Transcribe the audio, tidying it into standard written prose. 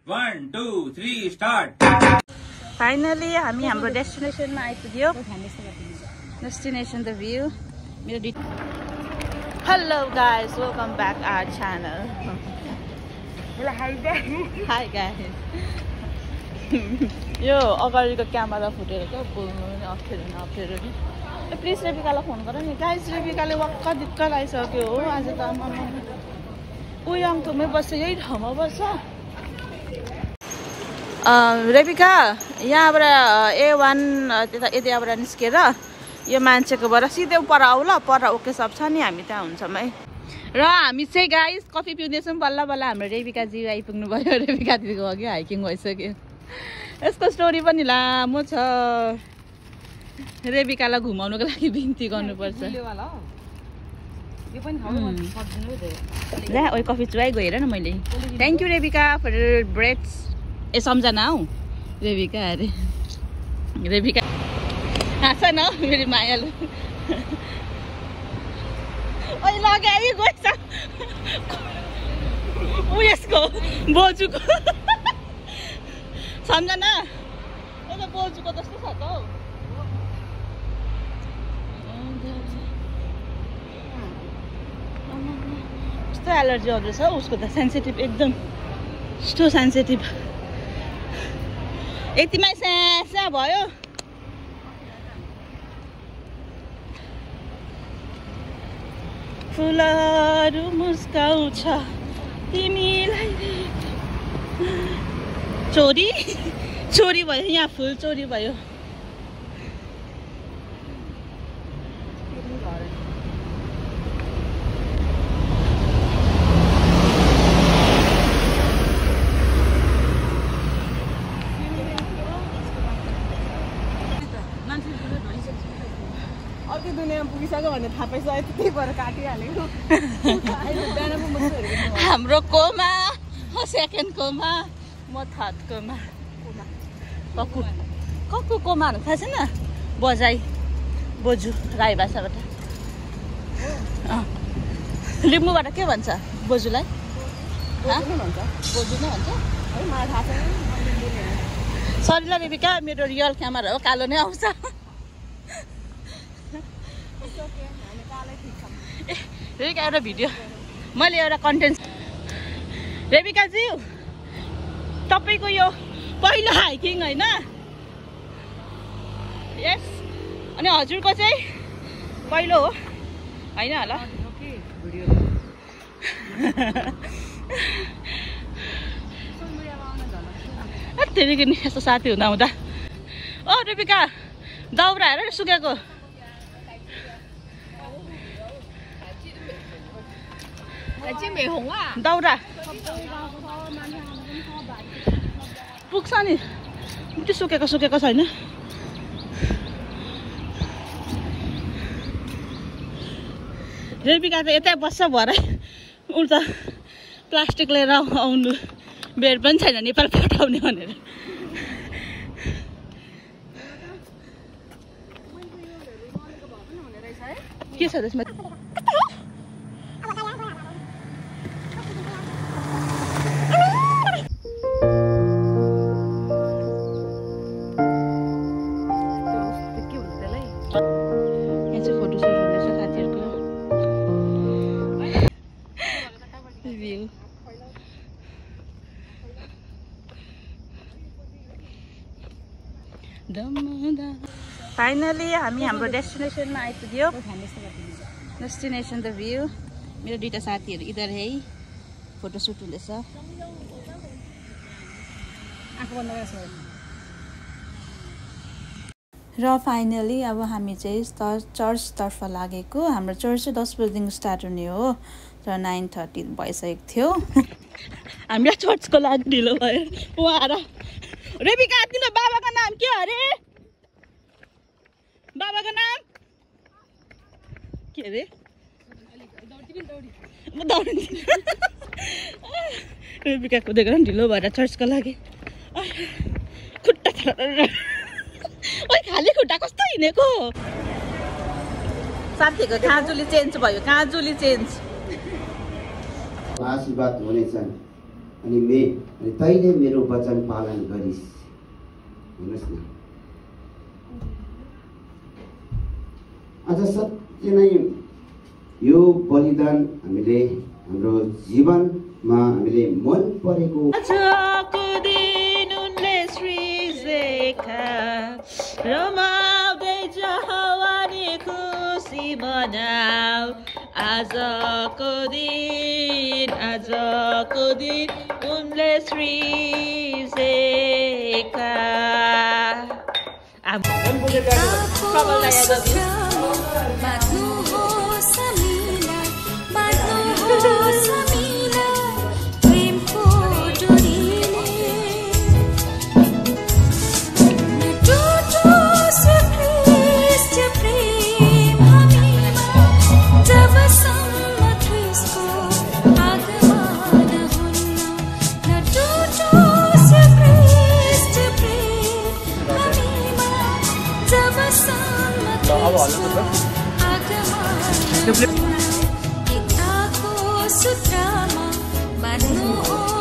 1, 2, 3, start. Finally हामी हाम्रो डेस्टिनेसनमा आइपुग्यो डेस्टिनेसन द भ्यू मेरो hello guys welcome back our channel hi guys यो अगाडिको क्यामेरा फुटेर क्या बोल्नु पनि अप्ठ्यारो नि प्लिज रेबिकालाई फोन गर नि गाइस रेबिकाले वक्क दिक्क लागिसक्यो हो आज त उयाङथुमै बस्छ यही ठाउँमा बस्छ रेबिका यहाँबाट A1 यताबाट निस्केर यो मान्छेकोबाट सिधै पर आऊ ल पर ओके सब छ नि हामी त्यहाँ हुन्छौँ है र हामी चाहिँ गाइस कफी पिउँदैछौँ बल्ल बल्ल हाम्रो रेबिकाजी आइपुग्नु भयो रेबिका दिदीको अघि हाइकिङ भइसक्यो यसको स्टोरी पनि लामो छ रेबिकालाई घुमाउनुको लागि बिन्ती गर्नुपर्छ ला ओइ कफी चुवाइ गएर न मैले thank you Rebika for breads ए सम्झना हौ रेबिका अरे रेबिका हाँस न मेरो मायालु ओइ लगाइ गएछ उयसको बोजूको सम्झना एउटा बोजूको जस्तो छ त हौ कस्तो एलर्जी आउँदैछ उसको त सेन्सिटिभ एकदम कस्तो सेन्सिटिभ यतिमै स्या भयो फुलहरू मुस्काउँछ तिमीलाई चोरी चोरी भयो यहाँ फुल चोरी भयो हाम्रो कोमा सेकेन्ड कोमा म थर्ड कोमा ककु कोमा थाहा छैन बजाई बोजू राई भाषाबाट लिम्बूबाट के भन्छ बोजूलाई बोजू नै भन्छ सरी ल रेबिका मेरो रियल क्यामेरा हो कालो नै आउँछ रेबिका एउटा भिडियो मैले एउटा कन्टेन्ट रेबिकाजी तपाईँको यो पहिलो हाइकिङ होइन यस अनि हजुरको चाहिँ पहिलो हो होइन होला त्यतिकै नि यस्तो साथी हुँदा हुँदा ओ रेबिका दाउरा हेर सुकेको दाउरा पुग्छ नि त्यो सुकेको छैन रेबिका त यतै बस्छ भरै उल्टा प्लास्टिक लिएर आउनु बेड पनि छैन नेपाल पठाउने भनेर के छ त्यसमा फाइनली हामी हाम्रो डेस्टिनेसनमा आइपुग्यो डेस्टिनेसन द भ्यू मेरो दुईटा साथीहरू इधर है फोटोसुट हुँदैछ र फाइनली अब हामी चाहिँ चर्चतर्फ लागेको हाम्रो चर्च चाहिँ 10 बजीदेखि स्टार्ट हुने हो र 9:30 भइसकेको थियो हामीलाई चर्चको लागि ढिलो भयो उहाँ रेबिका तिम्रो बाबाको नाम के अरे बाबाको नाम के अरे म दौडिन्छु रेबिका कुदेको ढिलो भएर चर्चको लागि खुट्टा ओइ खाली खुट्टा कस्तो हिँडेको साथीको काजुली चेन्ज भयो काजुली चेन्ज आशीर्वाद हुनेछन् अनि तैँले मेरो वचन पालन गरिस्। हेर्नुहोस् न, आज सत्य नै यो बलिदान हामीले हाम्रो जीवनमा हामीले मन परेको आजको दिन उनले सृजेका रमाउँदै जवानी खुसी मनाऊ। आजको दिन उनले सृजेका सूत्रमा बाँध्नु